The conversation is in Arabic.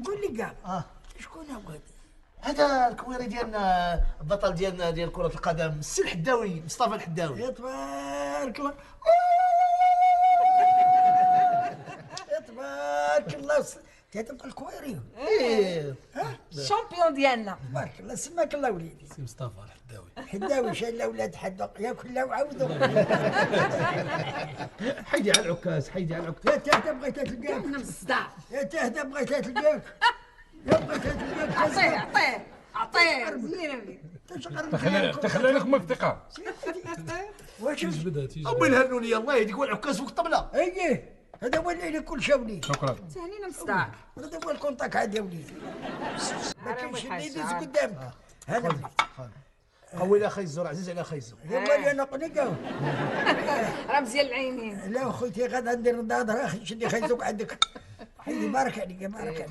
قول لي كاع شكون هو هذا؟ هذا الكويري ديالنا، البطل ديالنا ديال كرة القدم، السي الحداوي، مصطفى الحداوي. يا تبارك الله. يا تبارك الله. تبقى الكويري. ايه الشامبيون ديالنا. تبارك الله. سماك الله وليدي. سي مصطفى الحداوي. حداوي شال الاولاد حدا ياكل وعاودوا. حيدي على العكاز، حيدي على العكاز. يا تهدى بغيت تلقاك. من الصداع. يا تهدى بغيت تلقاك. يا بغيت تلقاك. عطيه زين. تخلى لك منطقة. واش امي الهنونيه الله يهديك، والعكاز فوق الطبله. ايه هذا هو اللي كل شاولي. شكرا. ثاني من الصداع. هذا هو الكونتاك عاد يا وليدي. ما كاينش اللي يدز قدامك. هذا قوي اخي الزور، عزيز على اخي الزور. يا مالي انا قنقه. راه مزيان العينين. لا خويتي غادا ندير نضاضر اخي شدي خيزوك عندك. حيدي بارك عليك بارك عليك.